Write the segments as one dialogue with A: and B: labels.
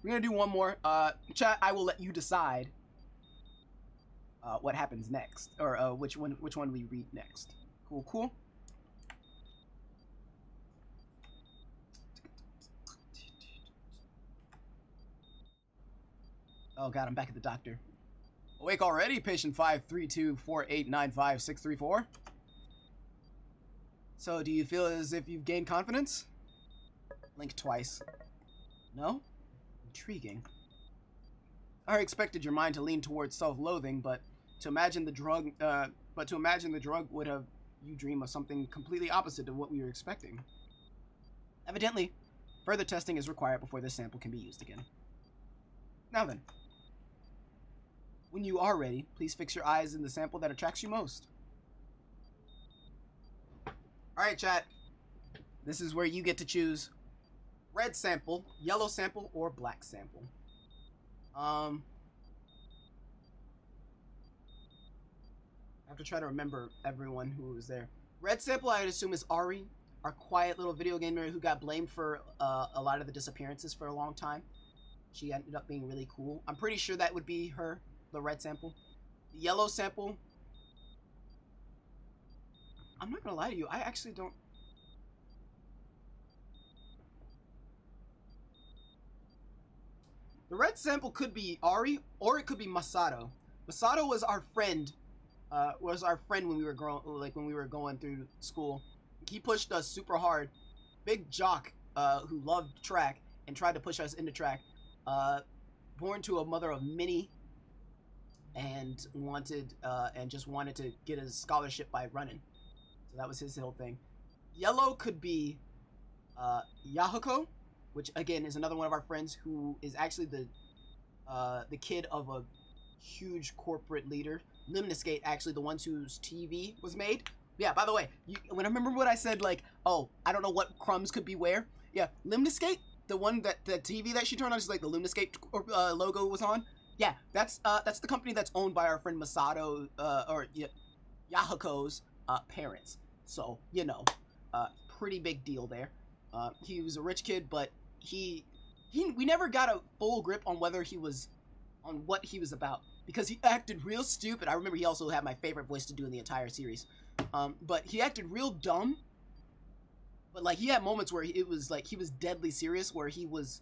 A: We're gonna do one more. Chat, I will let you decide what happens next, or which one we read next. Cool, cool. Oh god, I'm back at the doctor. Awake already, patient 532489564. So, do you feel as if you've gained confidence? Link twice. No? Intriguing. I expected your mind to lean towards self-loathing, but to imagine the drug would have you dream of something completely opposite of what we were expecting. Evidently, further testing is required before this sample can be used again. Now then. When you are ready, please fix your eyes in the sample that attracts you most. Alright, chat. This is where you get to choose red sample, yellow sample, or black sample. I have to try to remember everyone who was there. Red sample, I would assume, is Ari, our quiet little video gamer who got blamed for a lot of the disappearances for a long time. She ended up being really cool. I'm pretty sure that would be her. The red sample. The yellow sample, I'm not gonna lie to you, I actually don't. The red sample could be Ari, or it could be Masato. Masato was our friend. When we were going through school. He pushed us super hard. Big jock who loved track and tried to push us into track. Born to a mother of many. And just wanted to get a scholarship by running. So that was his whole thing. Yellow could be Yahuko, which again is another one of our friends who is actually the kid of a huge corporate leader. Limnisgate, actually, the ones whose TV was made. Yeah, by the way, when I remember what I said, like, oh, I don't know what crumbs could be where. Yeah, Limnisgate, the one that the TV that she turned on, just like the Limnisgate logo was on. Yeah, that's the company that's owned by our friend Masato, or Yahuko's parents. So, you know, pretty big deal there. He was a rich kid, but we never got a full grip on what he was about, because he acted real stupid. I remember he also had my favorite voice to do in the entire series. But he acted real dumb. But like he had moments where it was like he was deadly serious, where he was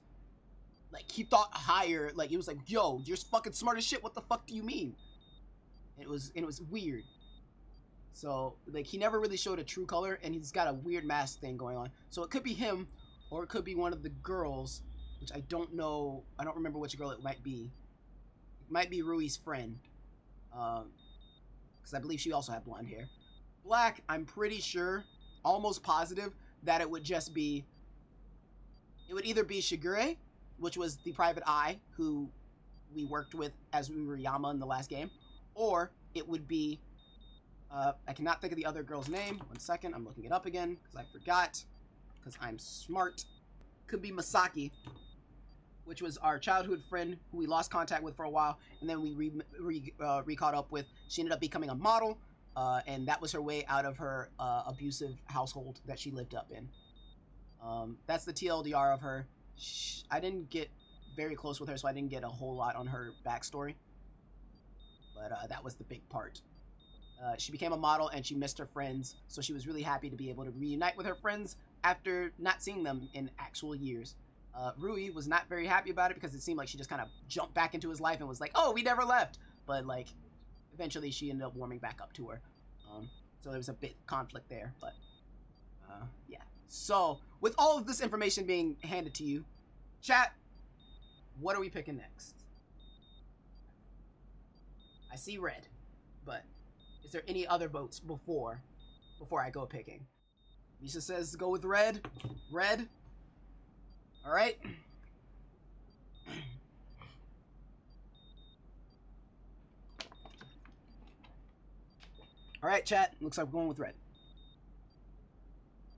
A: like, he thought higher, like, he was like, yo, you're fucking smart as shit, what the fuck do you mean? It was weird. So, like, he never really showed a true color, and he's got a weird mask thing going on. So it could be him, or it could be one of the girls, which I don't know, I don't remember which girl it might be. It might be Rui's friend. Because I believe she also had blonde hair. Black, I'm pretty sure, almost positive, that it would just be, it would either be Shigure, which was the private eye who we worked with as we were Yama in the last game, or it would be, I cannot think of the other girl's name. 1 second, I'm looking it up again, because I forgot, because I'm smart. Could be Masaki, which was our childhood friend who we lost contact with for a while, and then we re-caught up with. She ended up becoming a model, and that was her way out of her abusive household that she lived up in. That's the TLDR of her. I didn't get very close with her, so I didn't get a whole lot on her backstory. But that was the big part. She became a model, and she missed her friends, so she was really happy to be able to reunite with her friends after not seeing them in actual years. Rui was not very happy about it, because it seemed like she just kind of jumped back into his life and was like, oh, we never left! But, like, eventually she ended up warming back up to her. So there was a bit conflict there, but, yeah. So, with all of this information being handed to you, chat, what are we picking next? I see red, but is there any other votes before I go picking? Misha says go with red. Red. Alright. Alright, chat. Looks like we're going with red.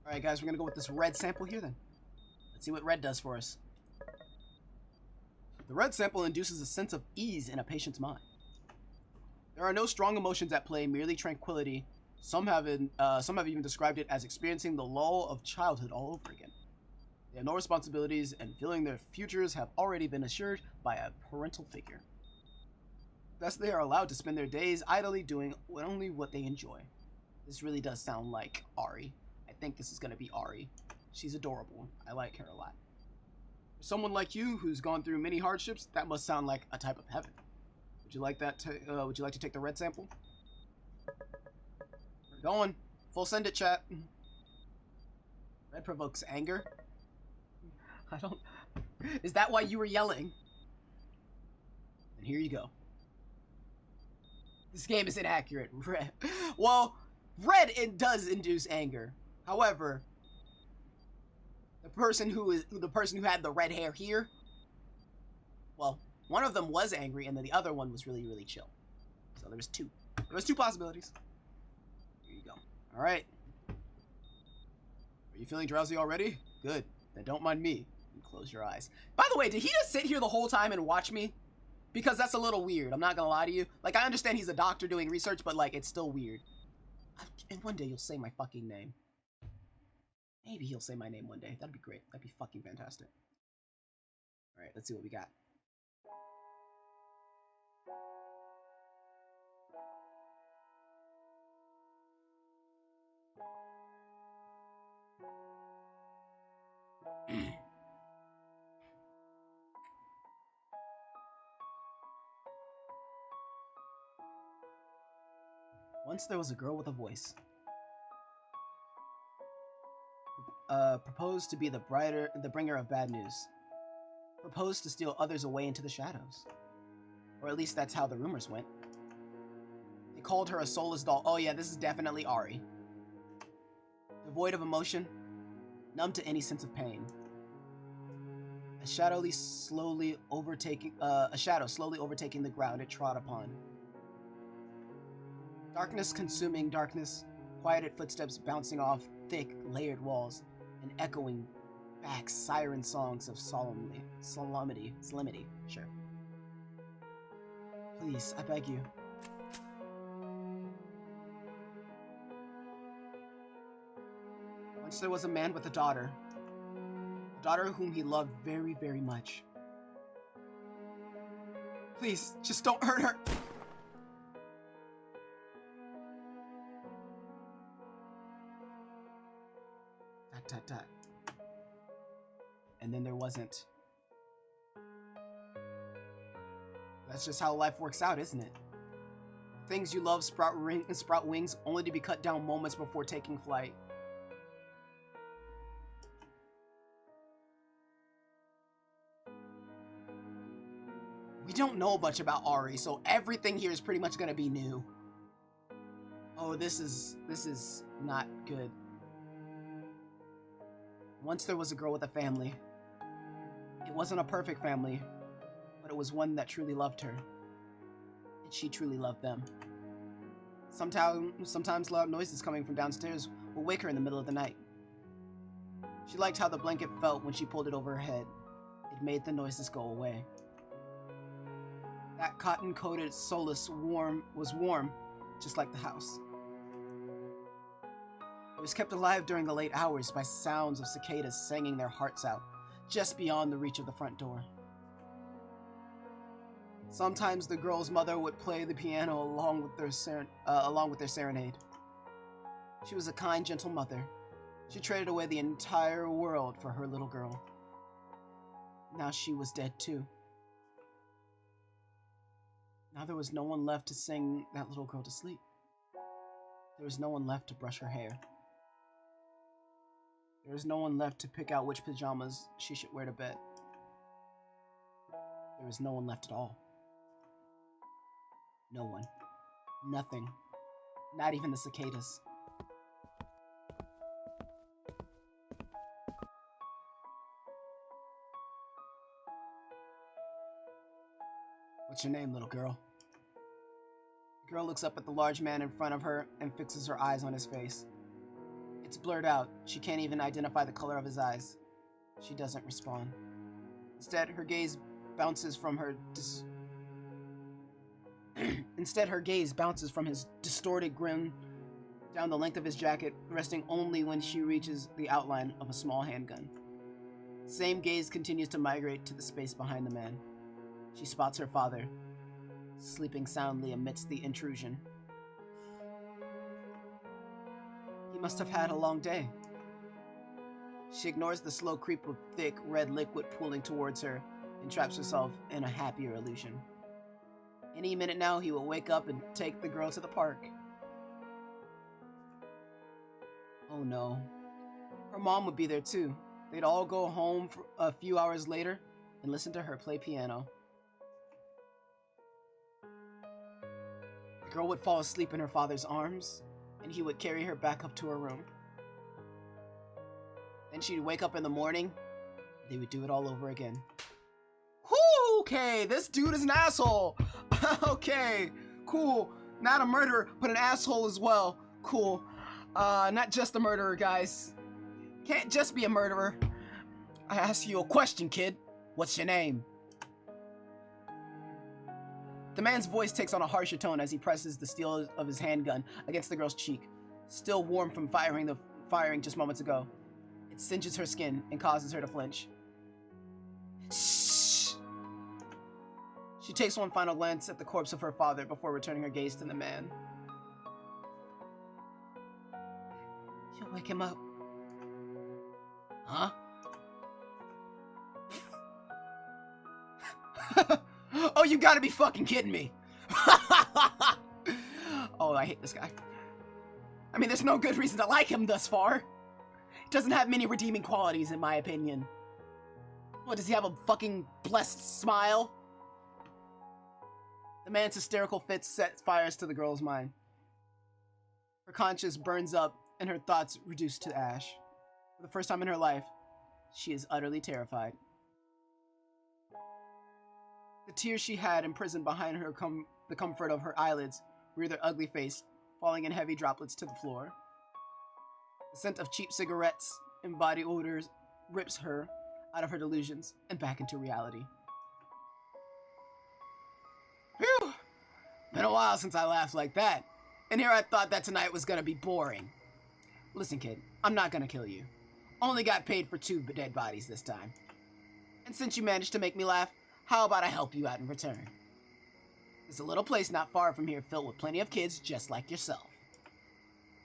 A: Alright, guys, we're going to go with this red sample here, then. Let's see what red does for us. The red sample induces a sense of ease in a patient's mind. There are no strong emotions at play, merely tranquility. Some have even described it as experiencing the lull of childhood all over again. They have no responsibilities and feeling their futures have already been assured by a parental figure. Thus, they are allowed to spend their days idly doing only what they enjoy. This really does sound like Ari. I think this is going to be Ari. She's adorable. I like her a lot. For someone like you who's gone through many hardships, that must sound like a type of heaven. Would you like that? Would you like to take the red sample? We're going. Full send it, chat. Red provokes anger. I don't... Is that why you were yelling? And here you go. This game is inaccurate. Red. Well, red, it does induce anger. However, the person who had the red hair here, well, one of them was angry, and then the other one was really, really chill. So there was two. There was two possibilities. Here you go. All right. Are you feeling drowsy already? Good. Then don't mind me. And close your eyes. By the way, did he just sit here the whole time and watch me? Because that's a little weird. I'm not gonna lie to you. Like, I understand he's a doctor doing research, but, like, it's still weird. And one day you'll say my fucking name. Maybe he'll say my name one day. That'd be great. That'd be fucking fantastic. Alright, let's see what we got. Once there was a girl with a voice. Proposed to be the bringer of bad news. Proposed to steal others away into the shadows. Or at least that's how the rumors went. They called her a soulless doll. Oh yeah, this is definitely Ari. Devoid of emotion, numb to any sense of pain. A shadow slowly overtaking the ground it trod upon. Darkness consuming darkness, quieted footsteps bouncing off thick, layered walls, and echoing back siren songs of solemnity. Sure. Please, I beg you. Once there was a man with a daughter whom he loved very, very much. Please, just don't hurt her. Dot. And then there wasn't. That's just how life works out, isn't it? Things you love sprout wings only to be cut down moments before taking flight. We don't know much about Ari, so everything here is pretty much gonna be new. Oh, this is not good. Once there was a girl with a family. It wasn't a perfect family, but it was one that truly loved her. And she truly loved them. Sometimes loud noises coming from downstairs will wake her in the middle of the night. She liked how the blanket felt when she pulled it over her head. It made the noises go away. That cotton-coated solace was warm, just like the house. It was kept alive during the late hours by sounds of cicadas singing their hearts out, just beyond the reach of the front door. Sometimes the girl's mother would play the piano along with their serenade. She was a kind, gentle mother. She traded away the entire world for her little girl. Now she was dead too. Now there was no one left to sing that little girl to sleep. There was no one left to brush her hair. There was no one left to pick out which pajamas she should wear to bed. There was no one left at all. No one. Nothing. Not even the cicadas. What's your name, little girl? The girl looks up at the large man in front of her and fixes her eyes on his face. It's blurred out. She can't even identify the color of his eyes. She doesn't respond. Instead, her gaze bounces from his distorted grin down the length of his jacket, resting only when she reaches the outline of a small handgun. Same gaze continues to migrate to the space behind the man. She spots her father, sleeping soundly amidst the intrusion. He must have had a long day. She ignores the slow creep of thick, red liquid pooling towards her and traps herself in a happier illusion. Any minute now, he will wake up and take the girl to the park. Oh no. Her mom would be there too. They'd all go home for a few hours later and listen to her play piano. The girl would fall asleep in her father's arms, and he would carry her back up to her room. Then she'd wake up in the morning. They would do it all over again. Whew, okay, this dude is an asshole. Okay, cool. Not a murderer, but an asshole as well. Cool. Not just a murderer, guys. Can't just be a murderer. I ask you a question, kid. What's your name? The man's voice takes on a harsher tone as he presses the steel of his handgun against the girl's cheek, still warm from firing just moments ago. It singes her skin and causes her to flinch. Shh! She takes one final glance at the corpse of her father before returning her gaze to the man. You'll wake him up. Huh? Oh, you gotta be fucking kidding me. Oh, I hate this guy. I mean, there's no good reason to like him thus far. Doesn't have many redeeming qualities, in my opinion. What, does he have a fucking blessed smile? The man's hysterical fit sets fires to the girl's mind. Her conscience burns up and her thoughts reduced to ash. For the first time in her life, she is utterly terrified. The tears she had imprisoned behind her the comfort of her eyelids rear their ugly face, falling in heavy droplets to the floor. The scent of cheap cigarettes and body odors rips her out of her delusions and back into reality. Phew! Been a while since I laughed like that, and here I thought that tonight was gonna be boring. Listen, kid, I'm not gonna kill you. Only got paid for 2 dead bodies this time. And since you managed to make me laugh, how about I help you out in return? There's a little place not far from here filled with plenty of kids just like yourself.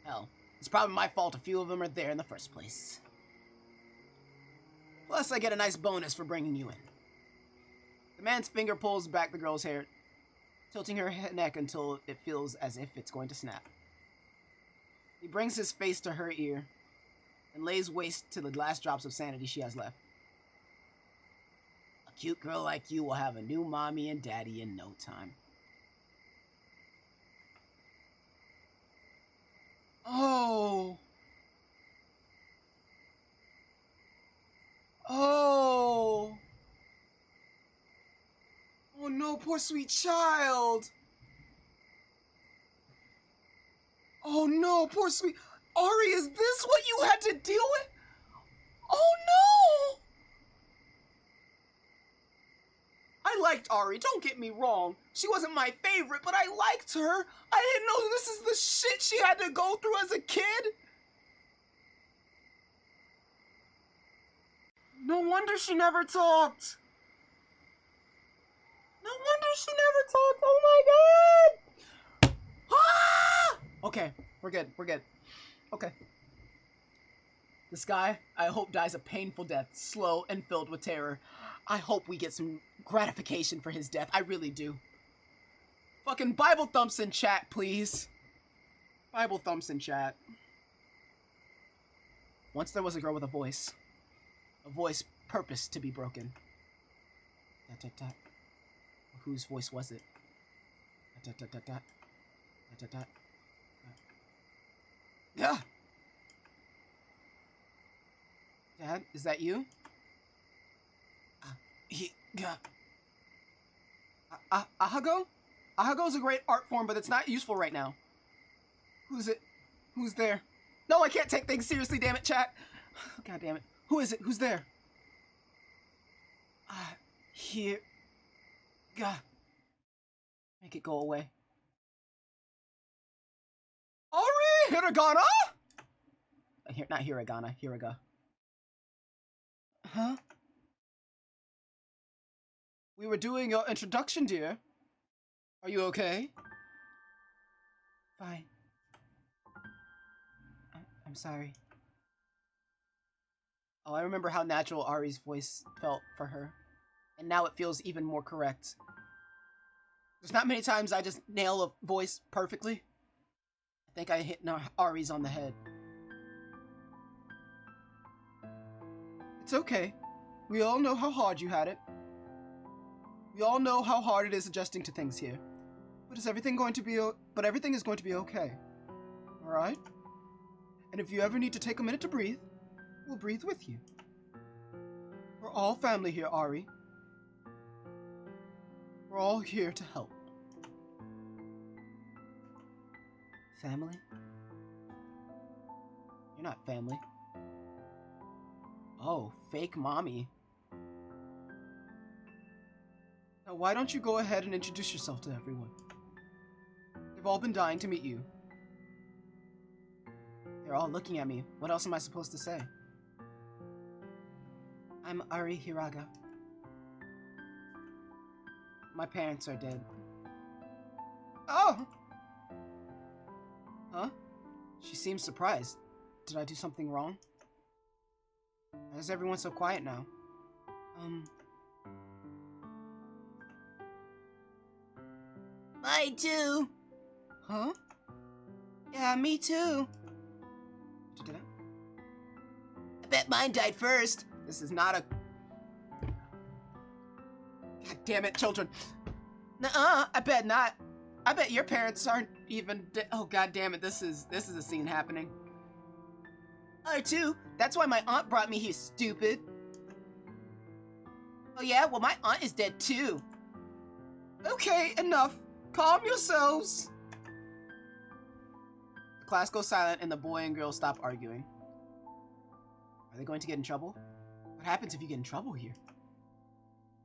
A: Hell, it's probably my fault a few of them are there in the first place. Plus, I get a nice bonus for bringing you in. The man's finger pulls back the girl's hair, tilting her neck until it feels as if it's going to snap. He brings his face to her ear and lays waste to the last drops of sanity she has left. A cute girl like you will have a new mommy and daddy in no time. Oh. Oh. Oh no, poor sweet child. Oh no, poor sweet... Ari, is this what you had to deal with? Oh no! I liked Ari, don't get me wrong. She wasn't my favorite, but I liked her. I didn't know this is the shit she had to go through as a kid. No wonder she never talked. No wonder she never talked. Oh my god! Ah! Okay, we're good. Okay. This guy, I hope, dies a painful death, slow and filled with terror. I hope we get some gratification for his death. I really do. Fucking Bible thumps in chat, please. Bible thumps in chat. Once there was a girl with a voice purposed to be broken. Dot, dot, dot. Whose voice was it? Dot, dot, dot, dot. Dot, dot, dot. Yeah. Dad, is that you? Ahago? Ahago's a great art form, but it's not useful right now. Who's it? Who's there? No, I can't take things seriously, damn it, chat. God damn it. Who is it? Who's there? Here. God. Make it go away. Ari Hiragana? Not Hiragana, Hiraga. Huh? We were doing your introduction, dear. Are you okay? Fine. I'm sorry. Oh, I remember how natural Ari's voice felt for her. And now it feels even more correct. There's not many times I just nail a voice perfectly. I think I hit Ari's on the head. It's okay. We all know how hard you had it. We all know how hard it is adjusting to things here. But everything is going to be okay. Alright? And if you ever need to take a minute to breathe, we'll breathe with you. We're all family here, Ari. We're all here to help. Family? You're not family. Oh, fake mommy. Now why don't you go ahead and introduce yourself to everyone? They've all been dying to meet you. They're all looking at me. What else am I supposed to say? I'm Ari Hiraga. My parents are dead. Oh! Huh? She seems surprised. Did I do something wrong? Why is everyone so quiet now? I too. Huh? Yeah, me too. Did you do that? I bet mine died first. This is not a... God damn it, children. Nuh-uh, I bet not. I bet your parents aren't even oh, god damn it, this is a scene happening. R2, that's why my aunt brought me here, stupid. Oh yeah, well my aunt is dead too. Okay, enough. Calm yourselves. The class goes silent and the boy and girl stop arguing. Are they going to get in trouble? What happens if you get in trouble here?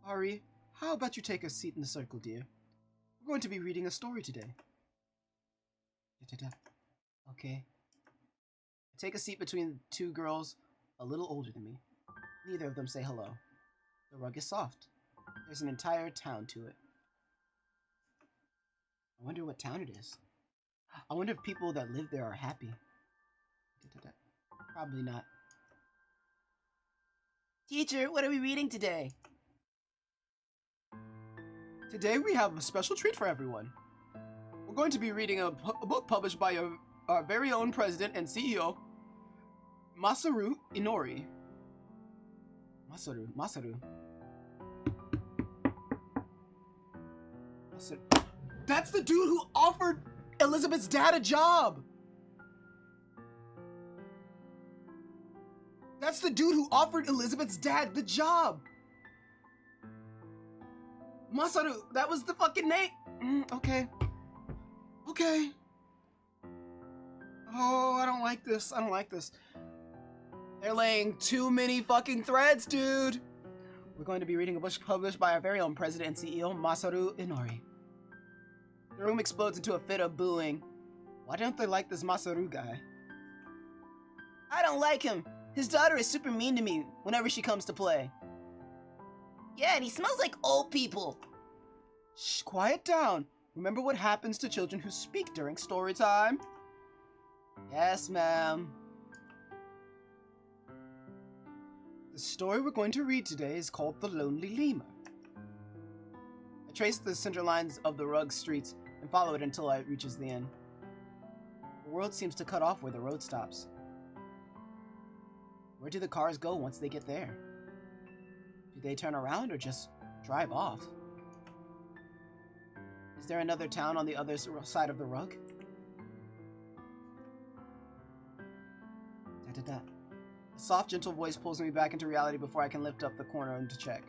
A: Ari, how about you take a seat in the circle, dear? We're going to be reading a story today. Okay. I take a seat between two girls a little older than me. Neither of them say hello. The rug is soft. There's an entire town to it. I wonder what town it is. I wonder if people that live there are happy. Probably not. Teacher, what are we reading today? Today we have a special treat for everyone. We're going to be reading a book published by our very own president and CEO, Masaru Inori. Masaru. That's the dude who offered Elizabeth's dad a job! That's the dude who offered Elizabeth's dad the job! Masaru, that was the fucking name! Okay. Okay. Oh, I don't like this. I don't like this. They're laying too many fucking threads, dude! We're going to be reading a book published by our very own president and CEO, Masaru Inori. The room explodes into a fit of booing. Why don't they like this Masaru guy? I don't like him. His daughter is super mean to me whenever she comes to play. Yeah, and he smells like old people. Shh, quiet down. Remember what happens to children who speak during story time? Yes, ma'am. The story we're going to read today is called The Lonely Lemur. I trace the center lines of the rug streets and follow it until it reaches the end. The world seems to cut off where the road stops. Where do the cars go once they get there? Do they turn around or just drive off? Is there another town on the other side of the rug? Da-da-da. A soft, gentle voice pulls me back into reality before I can lift up the corner and to check.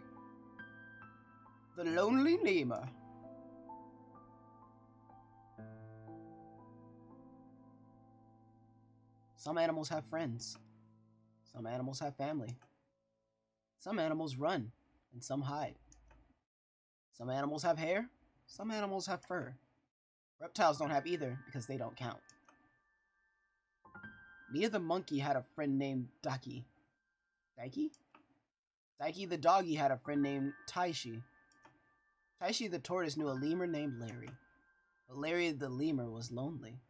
A: The Lonely Lemur. Some animals have friends. Some animals have family. Some animals run, and some hide. Some animals have hair. Some animals have fur. Reptiles don't have either, because they don't count. Mia the monkey had a friend named Daki. Daiki? Daiki the doggy had a friend named Taishi. Taishi the tortoise knew a lemur named Larry. But Larry the lemur was lonely.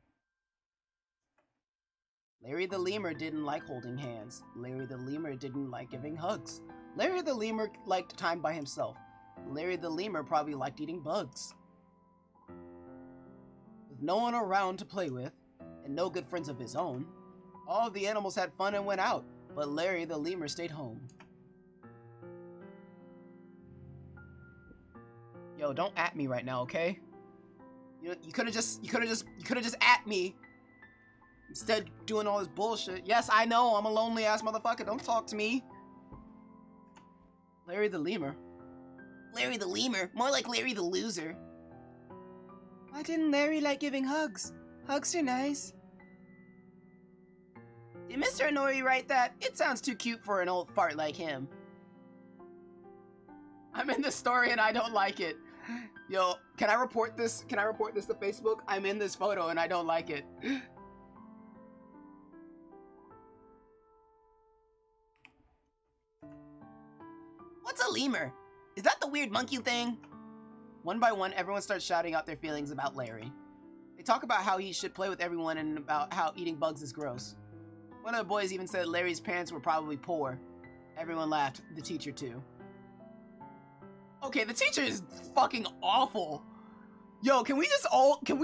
A: Larry the lemur didn't like holding hands. Larry the lemur didn't like giving hugs. Larry the lemur liked time by himself. Larry the lemur probably liked eating bugs. With no one around to play with, and no good friends of his own, all of the animals had fun and went out, but Larry the lemur stayed home. Yo, don't at me right now, okay? You could have just at me instead doing all this bullshit. Yes, I know, I'm a lonely ass motherfucker. Don't talk to me. Larry the lemur. Larry the lemur, more like Larry the loser. Why didn't Larry like giving hugs? Hugs are nice. Did Mr. Inori write that? It sounds too cute for an old fart like him. I'm in this story and I don't like it. Yo, can I report this? Can I report this to Facebook? I'm in this photo and I don't like it. What's a lemur? Is that the weird monkey thing? One by one, everyone starts shouting out their feelings about Larry. They talk about how he should play with everyone and about how eating bugs is gross. One of the boys even said Larry's parents were probably poor. Everyone laughed, the teacher too. Okay, the teacher is fucking awful. Yo, can we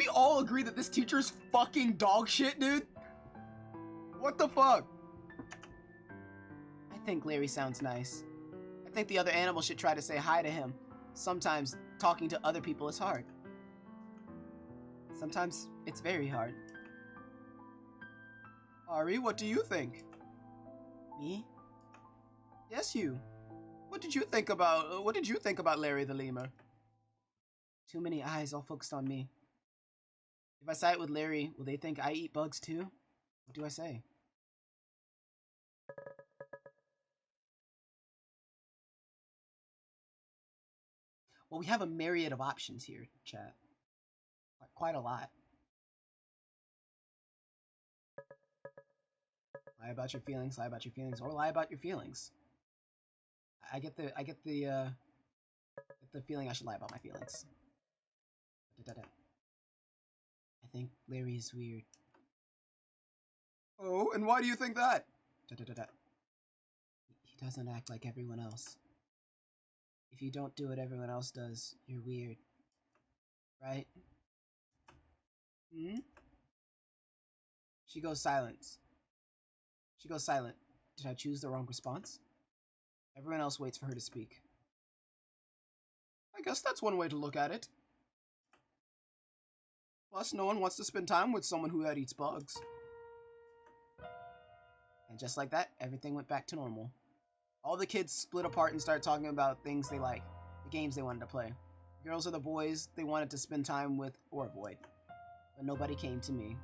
A: all agree that this teacher's fucking dog shit, dude? What the fuck? I think Larry sounds nice. I think the other animals should try to say hi to him. Sometimes talking to other people is hard. Sometimes it's very hard. Ari, what do you think? Me? Yes, you. What did you think about Larry the lemur? Too many eyes all focused on me. If I side with Larry, will they think I eat bugs too? What do I say? Well, we have a myriad of options here, chat. Quite a lot. Lie about your feelings, or lie about your feelings. I get the feeling I should lie about my feelings. I think Larry is weird. Oh, and why do you think that? He doesn't act like everyone else. If you don't do what everyone else does, you're weird. Right? Hmm? She goes silent. Did I choose the wrong response? Everyone else waits for her to speak. I guess that's one way to look at it. Plus, no one wants to spend time with someone who eats bugs. And just like that, everything went back to normal. All the kids split apart and started talking about things they like, the games they wanted to play. The girls or the boys they wanted to spend time with or avoid. But nobody came to me.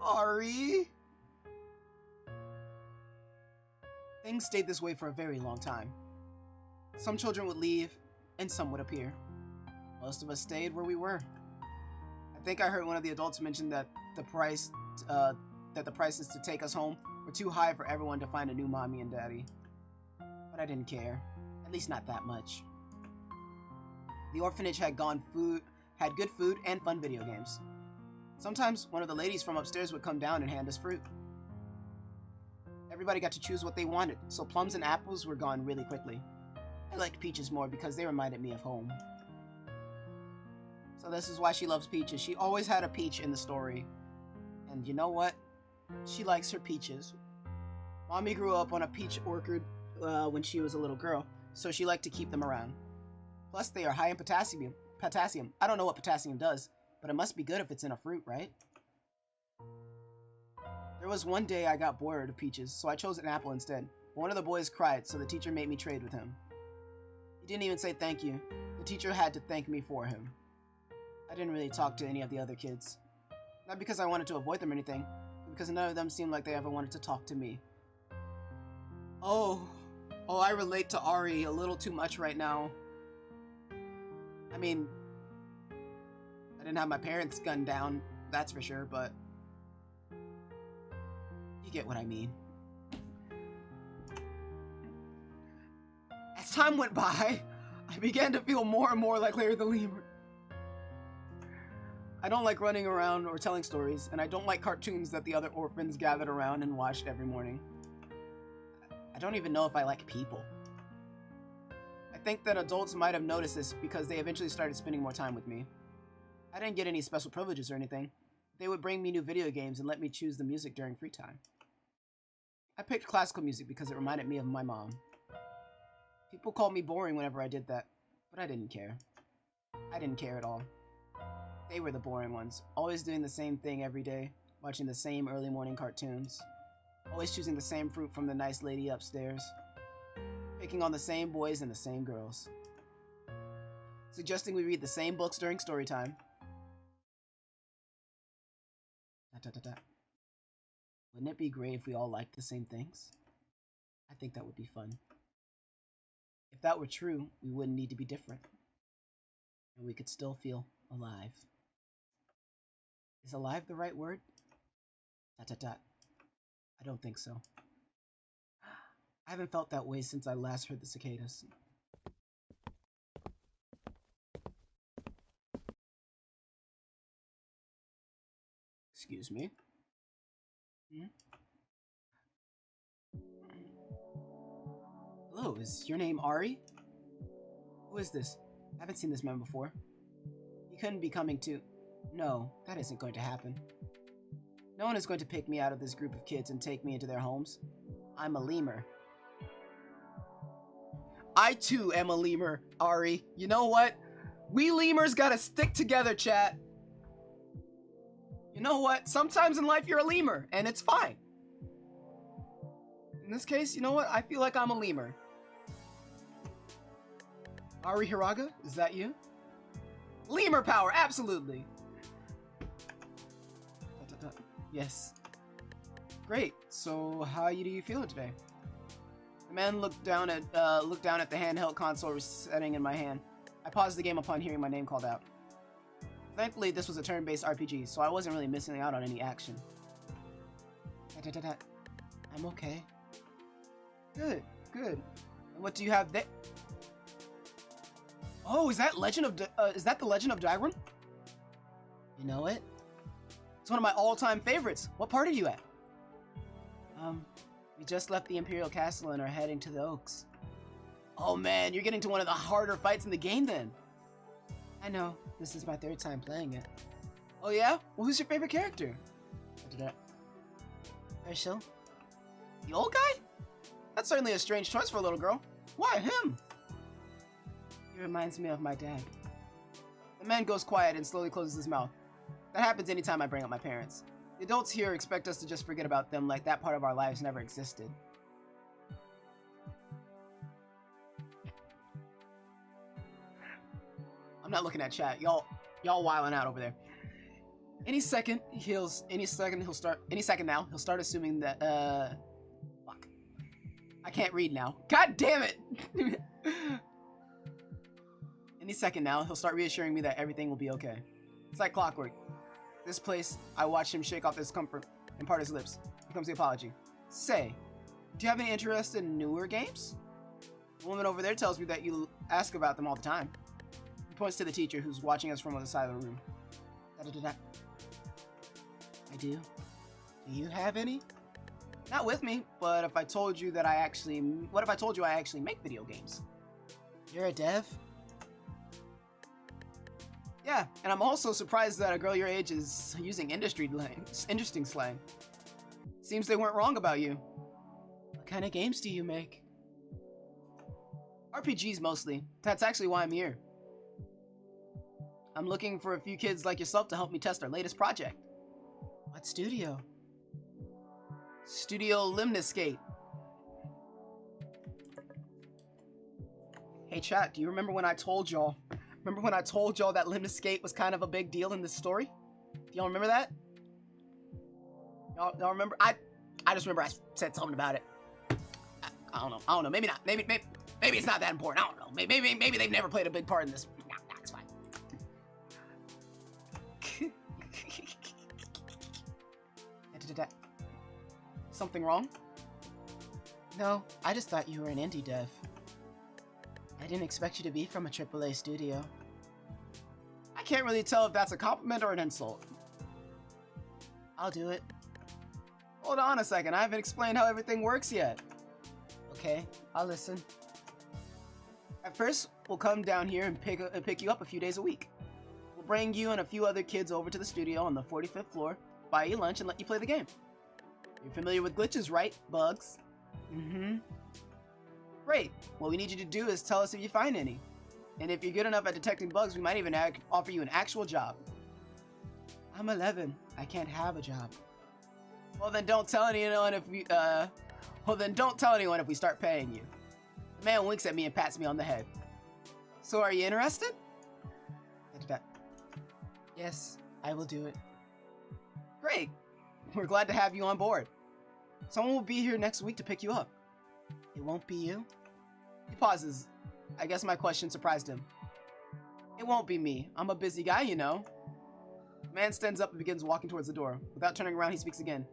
A: Ari? Things stayed this way for a very long time. Some children would leave, and some would appear. Most of us stayed where we were. I think I heard one of the adults mention that the prices to take us home were too high for everyone to find a new mommy and daddy. But I didn't care, at least not that much. The orphanage had good food and fun video games. Sometimes one of the ladies from upstairs would come down and hand us fruit. Everybody got to choose what they wanted, so plums and apples were gone really quickly. I liked peaches more because they reminded me of home. So this is why she loves peaches. She always had a peach in the story. And you know what? She likes her peaches. Mommy grew up on a peach orchard when she was a little girl, so she liked to keep them around. Plus, they are high in potassium. I don't know what potassium does, but it must be good if it's in a fruit, right? There was one day I got bored of peaches, so I chose an apple instead. One of the boys cried, so the teacher made me trade with him. He didn't even say thank you. The teacher had to thank me for him. I didn't really talk to any of the other kids. Not because I wanted to avoid them or anything, but because none of them seemed like they ever wanted to talk to me. Oh, I relate to Ari a little too much right now. I mean, I didn't have my parents gunned down, that's for sure, but you get what I mean. time went by, I began to feel more and more like Larry the Lemur. I don't like running around or telling stories, and I don't like cartoons that the other orphans gathered around and watched every morning. I don't even know if I like people. I think that adults might have noticed this because they eventually started spending more time with me. I didn't get any special privileges or anything. They would bring me new video games and let me choose the music during free time. I picked classical music because it reminded me of my mom. People called me boring whenever I did that, but I didn't care. I didn't care at all. They were the boring ones, always doing the same thing every day, watching the same early morning cartoons, always choosing the same fruit from the nice lady upstairs, picking on the same boys and the same girls, suggesting we read the same books during story time. Wouldn't it be great if we all liked the same things? I think that would be fun. If that were true, we wouldn't need to be different, and we could still feel alive. Is alive the right word? I don't think so. I haven't felt that way since I last heard the cicadas. Excuse me. Hello, is your name Ari? Who is this? I haven't seen this man before. He couldn't be coming to... No, that isn't going to happen. No one is going to pick me out of this group of kids and take me into their homes. I'm a lemur. I too am a lemur, Ari. You know what? We lemurs gotta stick together, chat. You know what? Sometimes in life you're a lemur, and it's fine. In this case, you know what? I feel like I'm a lemur. Ari Hiraga, is that you? Lemur power, absolutely. Yes. Great. So, how do you feel today? The man looked down at the handheld console resetting in my hand. I paused the game upon hearing my name called out. Thankfully, this was a turn-based RPG, so I wasn't really missing out on any action. I'm okay. Good, good. And what do you have there? Oh, is that the Legend of Dagron? You know it? It's one of my all-time favorites. What part are you at? We just left the Imperial Castle and are heading to the Oaks. Oh man, you're getting to one of the harder fights in the game then. I know, this is my third time playing it. Oh yeah? Well, who's your favorite character? Herschel? The old guy? That's certainly a strange choice for a little girl. Why him? He reminds me of my dad. The man goes quiet and slowly closes his mouth. That happens anytime I bring up my parents. The adults here expect us to just forget about them like that part of our lives never existed. I'm not looking at chat. Y'all wilding out over there. Any second now, he'll start assuming that, fuck. I can't read now. God damn it! Any second now, he'll start reassuring me that everything will be okay. It's like clockwork. This place, I watch him shake off discomfort and part his lips. Here comes the apology. Say, do you have any interest in newer games? The woman over there tells me that you ask about them all the time. He points to the teacher who's watching us from the other side of the room. I do. Do you have any? Not with me, but if I told you that what if I told you I actually make video games? You're a dev? Yeah, and I'm also surprised that a girl your age is using interesting slang. Seems they weren't wrong about you. What kind of games do you make? RPGs mostly. That's actually why I'm here. I'm looking for a few kids like yourself to help me test our latest project. What studio? Studio Limniscape. Hey chat, do you remember when I told y'all that Limniscape was kind of a big deal in this story? Do y'all remember that? Y'all remember? I just remember I said something about it. I don't know. Maybe not. Maybe it's not that important. I don't know. Maybe they've never played a big part in this. Nah, it's fine. Something wrong? No, I just thought you were an indie dev. I didn't expect you to be from a AAA studio. I can't really tell if that's a compliment or an insult. I'll do it. Hold on a second, I haven't explained how everything works yet. Okay, I'll listen. At first, we'll come down here and pick you up a few days a week. We'll bring you and a few other kids over to the studio on the 45th floor, buy you lunch, and let you play the game. You're familiar with glitches, right, Bugs? Mm-hmm. Great. What we need you to do is tell us if you find any. And if you're good enough at detecting bugs, we might even offer you an actual job. I'm 11. I can't have a job. Well, then don't tell anyone if we, start paying you. The man winks at me and pats me on the head. So are you interested? Yes, I will do it. Great. We're glad to have you on board. Someone will be here next week to pick you up. It won't be you? He pauses. I guess my question surprised him. It won't be me. I'm a busy guy, you know. The man stands up and begins walking towards the door. Without turning around, he speaks again.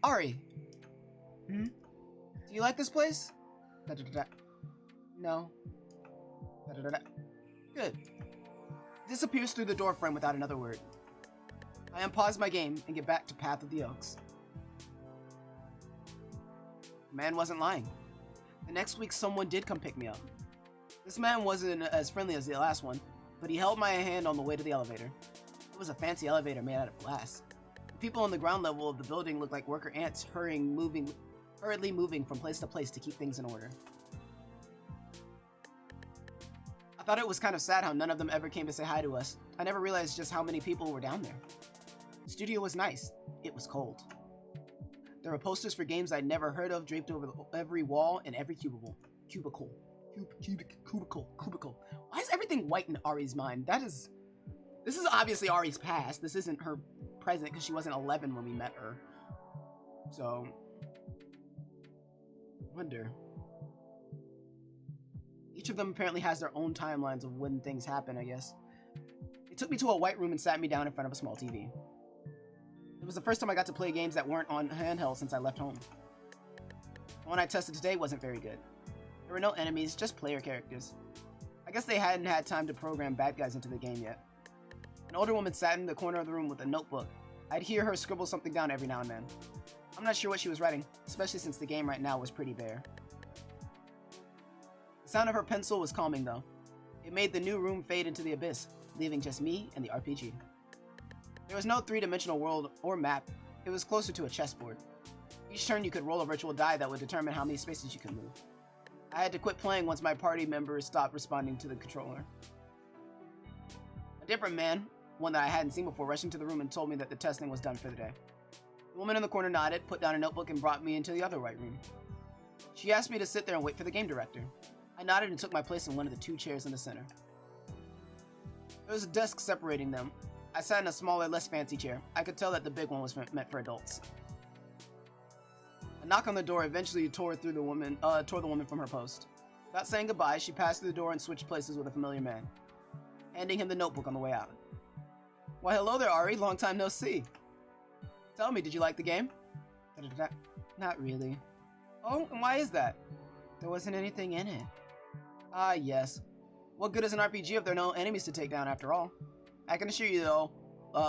A: Ari. Do you like this place? No. Good. Disappears through the door frame without another word. I unpause my game and get back to Path of the Oaks. The man wasn't lying. The next week, someone did come pick me up. This man wasn't as friendly as the last one, but he held my hand on the way to the elevator. It was a fancy elevator made out of glass. The people on the ground level of the building looked like worker ants hurriedly moving from place to place to keep things in order. I thought it was kind of sad how none of them ever came to say hi to us. I never realized just how many people were down there. The studio was nice. It was cold. There were posters for games I'd never heard of draped over every wall and every cubicle. Why is everything white in Ari's mind? This is obviously Ari's past. This isn't her present because she wasn't 11 when we met her. So, I wonder. Each of them apparently has their own timelines of when things happen, I guess. They took me to a white room and sat me down in front of a small TV. It was the first time I got to play games that weren't on handheld since I left home. The one I tested today wasn't very good. There were no enemies, just player characters. I guess they hadn't had time to program bad guys into the game yet. An older woman sat in the corner of the room with a notebook. I'd hear her scribble something down every now and then. I'm not sure what she was writing, especially since the game right now was pretty bare. The sound of her pencil was calming though. It made the new room fade into the abyss, leaving just me and the RPG. There was no three-dimensional world or map. It was closer to a chessboard. Each turn you could roll a virtual die that would determine how many spaces you could move. I had to quit playing once my party members stopped responding to the controller. A different man, one that I hadn't seen before, rushed into the room and told me that the testing was done for the day. The woman in the corner nodded, put down a notebook, and brought me into the other white room. She asked me to sit there and wait for the game director. I nodded and took my place in one of the two chairs in the center. There was a desk separating them. I sat in a smaller, less fancy chair. I could tell that the big one was meant for adults. A knock on the door eventually tore the woman from her post. Without saying goodbye, she passed through the door and switched places with a familiar man, handing him the notebook on the way out. Why, hello there, Ari. Long time no see. Tell me, did you like the game? Not really. Oh, and why is that? There wasn't anything in it. Ah, yes. What good is an RPG if there are no enemies to take down after all? I can assure you though,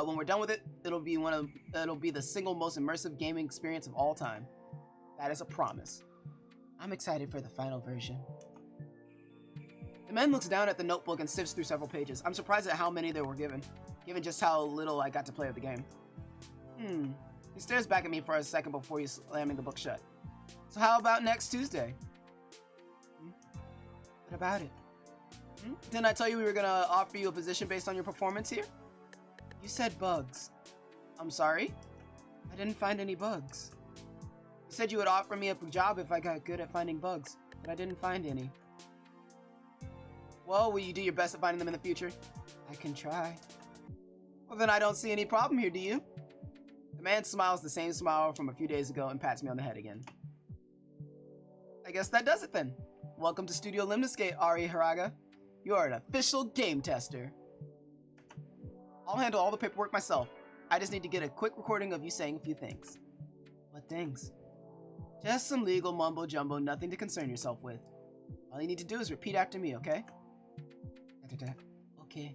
A: when we're done with it, it'll be the single most immersive gaming experience of all time. That is a promise. I'm excited for the final version. The man looks down at the notebook and sifts through several pages. I'm surprised at how many there were given just how little I got to play of the game. He stares back at me for a second before he's slamming the book shut. So how about next Tuesday? What about it? Didn't I tell you we were gonna offer you a position based on your performance here? You said bugs. I'm sorry? I didn't find any bugs. You said you would offer me a job if I got good at finding bugs, but I didn't find any. Well, will you do your best at finding them in the future? I can try. Well, then I don't see any problem here, do you? The man smiles the same smile from a few days ago and pats me on the head again. I guess that does it then. Welcome to Studio Limnescape, Ari Haraga. You are an official game tester. I'll handle all the paperwork myself. I just need to get a quick recording of you saying a few things. What things? Just some legal mumbo-jumbo, nothing to concern yourself with. All you need to do is repeat after me, okay? Okay.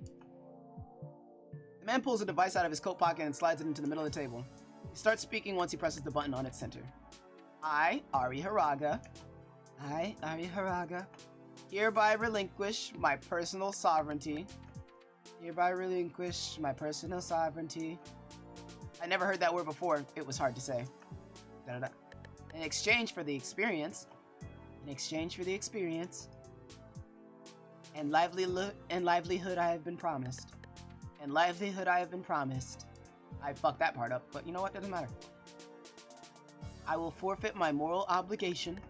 A: The man pulls a device out of his coat pocket and slides it into the middle of the table. He starts speaking once he presses the button on its center. I, Ari Haraga, hereby relinquish my personal sovereignty. I never heard that word before. It was hard to say. In exchange for the experience, and livelihood I have been promised. I fucked that part up, but you know what? Doesn't matter. I will forfeit my moral obligation.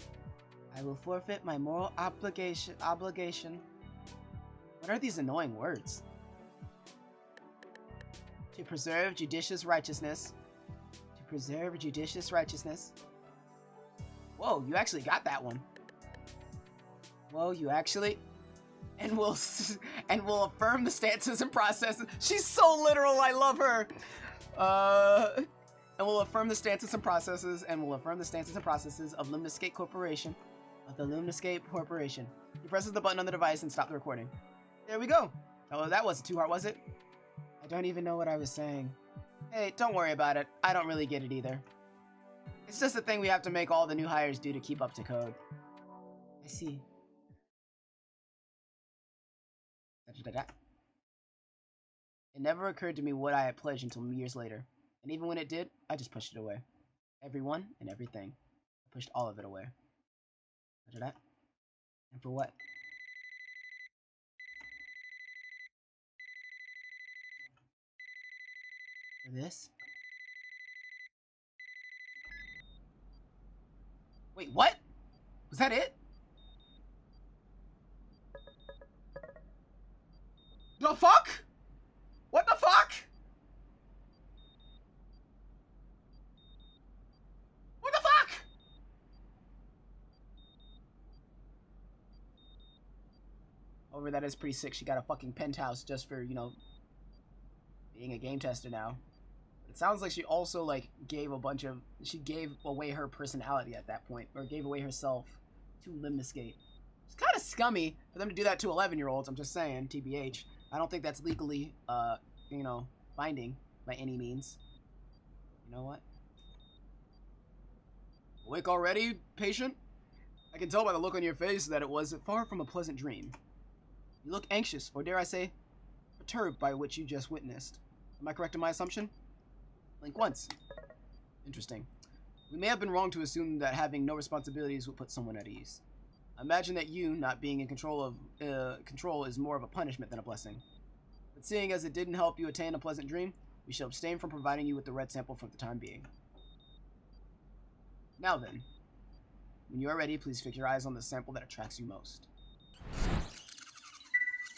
A: What are these annoying words? To preserve judicious righteousness. Whoa, you actually got that one. And will affirm the stances and processes. She's so literal, I love her. And will affirm the stances and processes of Lumnescape Corporation. He presses the button on the device and stops the recording. There we go. Oh, that wasn't too hard, was it? I don't even know what I was saying. Hey, don't worry about it. I don't really get it either. It's just a thing we have to make all the new hires do to keep up to code. I see. It never occurred to me what I had pledged until years later. And even when it did, I just pushed it away. Everyone and everything. I pushed all of it away. And for what? For this? Wait, what? Was that it? The fuck? What the fuck? What the fuck? Over, that is pretty sick. She got a fucking penthouse just for, you know, being a game tester now. It sounds like she also, like, gave away her personality at that point, or gave away herself to Limnescape. It's kind of scummy for them to do that to 11-year-olds, I'm just saying, TBH. I don't think that's legally, you know, binding by any means. You know what? Awake already, patient? I can tell by the look on your face that it was far from a pleasant dream. You look anxious, or dare I say, perturbed by what you just witnessed. Am I correct in my assumption? Blink once. Interesting. We may have been wrong to assume that having no responsibilities would put someone at ease. Imagine that you not being in control is more of a punishment than a blessing. But seeing as it didn't help you attain a pleasant dream, we shall abstain from providing you with the red sample for the time being. Now then, when you are ready, please fix your eyes on the sample that attracts you most.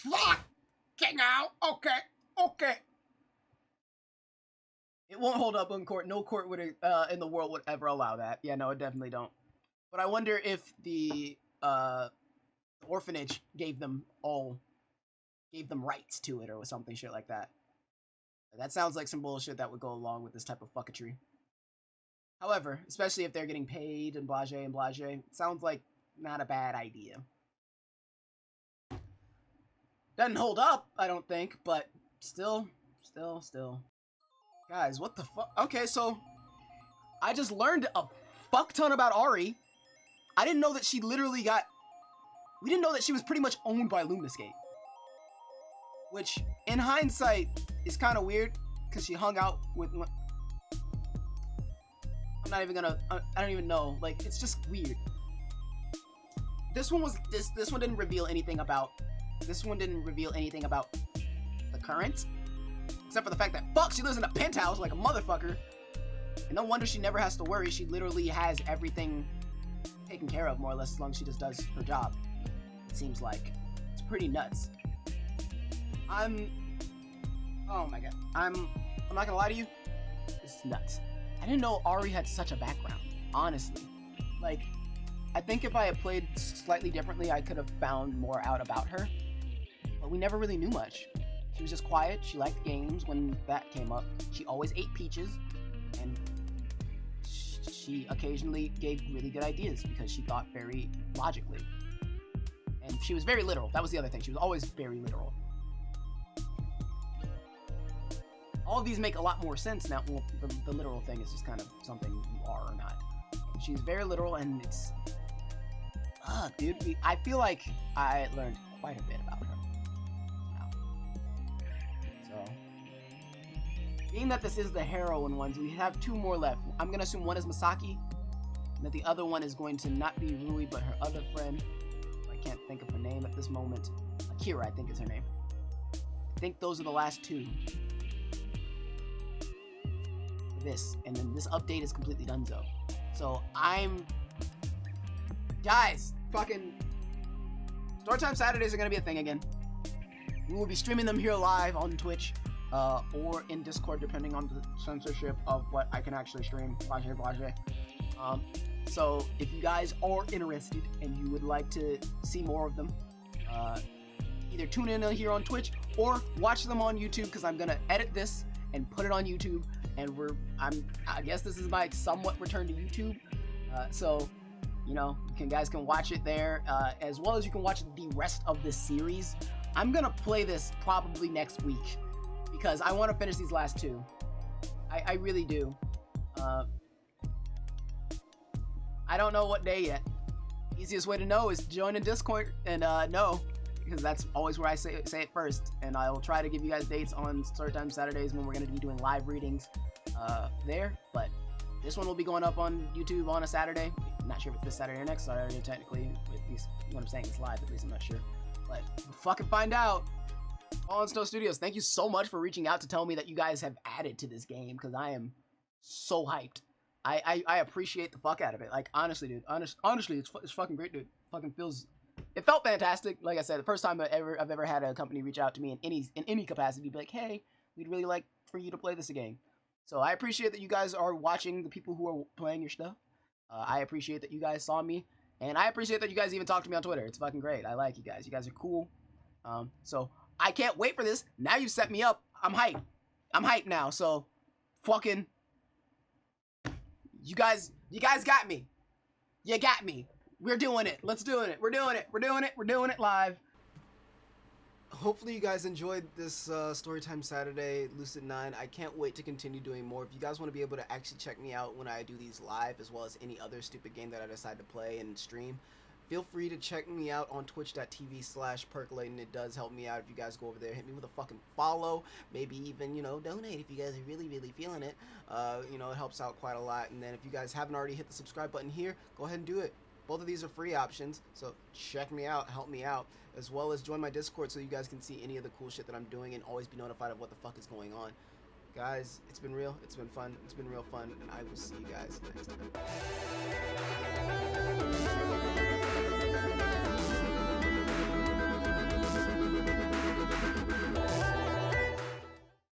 A: Fuck! Okay now! Okay! It won't hold up in court. No court would in the world would ever allow that. Yeah, no, it definitely don't. But I wonder if the orphanage gave them rights to it or something shit like that. That sounds like some bullshit that would go along with this type of fucketry. However, especially if they're getting paid and blase, it sounds like not a bad idea. Doesn't hold up, I don't think, but still. Guys, what the fuck? Okay, so I just learned a fuck ton about Ari. I didn't know that she literally we didn't know that she was pretty much owned by Limnescape. Which, in hindsight, is kind of weird, because she hung out with... I'm not even gonna... I don't even know. Like, it's just weird. This one didn't reveal anything about... This one didn't reveal anything about the current. Except for the fact that, fuck, she lives in a penthouse like a motherfucker. And no wonder she never has to worry. She literally has everything taken care of, more or less, as long as she just does her job. It seems like. It's pretty nuts. Oh my god. I'm not gonna lie to you. This is nuts. I didn't know Ari had such a background, honestly. Like, I think if I had played slightly differently, I could have found more out about her. But we never really knew much. She was just quiet. She liked games when that came up. She always ate peaches. And she occasionally gave really good ideas because she thought very logically. she was very literal. That was the other thing. She was always very literal. All of these make a lot more sense now. Well, the literal thing is just kind of something you are or not. She's very literal, and it's... dude, I feel like I learned quite a bit about her. So, being that this is the heroine ones, we have 2 more left. I'm gonna assume one is Masaki, and that the other one is going to not be Rui, but her other friend. I can't think of her name at this moment. Akira, I think is her name. I think those are the last 2. This, and then this update is completely donezo. So guys, fucking Storytime Saturdays are gonna be a thing again. We will be streaming them here live on Twitch, or in Discord, depending on the censorship of what I can actually stream. So if you guys are interested and you would like to see more of them, either tune in here on Twitch or watch them on YouTube, because I'm gonna edit this and put it on YouTube. And I guess this is my somewhat return to YouTube. So, you know, you guys can watch it there, as well as you can watch the rest of this series. I'm gonna play this probably next week, because I want to finish these last 2. I really do. I don't know what day yet. Easiest way to know is join in Discord and know, because that's always where I say it first. And I will try to give you guys dates on Storytime Saturdays when we're going to be doing live readings there. But this one will be going up on YouTube on a Saturday. I'm not sure if it's this Saturday or next Saturday, technically. At least what I'm saying is live, at least I'm not sure. But we'll fucking find out. Fallen Snow Studios, thank you so much for reaching out to tell me that you guys have added to this game, because I am so hyped. I appreciate the fuck out of it. Like, honestly, dude. Honestly, it's fucking great, dude. It felt fantastic. Like I said, the first time I've ever had a company reach out to me in any capacity, be like, hey, we'd really like for you to play this again. So I appreciate that you guys are watching the people who are playing your stuff. I appreciate that you guys saw me, and I appreciate that you guys even talked to me on Twitter. It's fucking great. I like you guys. You guys are cool. So I can't wait for this. Now you set me up. I'm hyped. I'm hyped now. So fucking you guys got me. You got me. We're doing it. Let's do it. We're doing it. We're doing it. We're doing it live. Hopefully you guys enjoyed this Storytime Saturday, Lucid9. I can't wait to continue doing more. If you guys want to be able to actually check me out when I do these live, as well as any other stupid game that I decide to play and stream, feel free to check me out on twitch.tv/percolating. It does help me out if you guys go over there. Hit me with a fucking follow. Maybe even, you know, donate if you guys are really, really feeling it. You know, it helps out quite a lot. And then if you guys haven't already hit the subscribe button here, go ahead and do it. Both of these are free options, so check me out, help me out, as well as join my Discord so you guys can see any of the cool shit that I'm doing and always be notified of what the fuck is going on. Guys, it's been real, it's been fun, it's been real fun, and I will see you guys next time.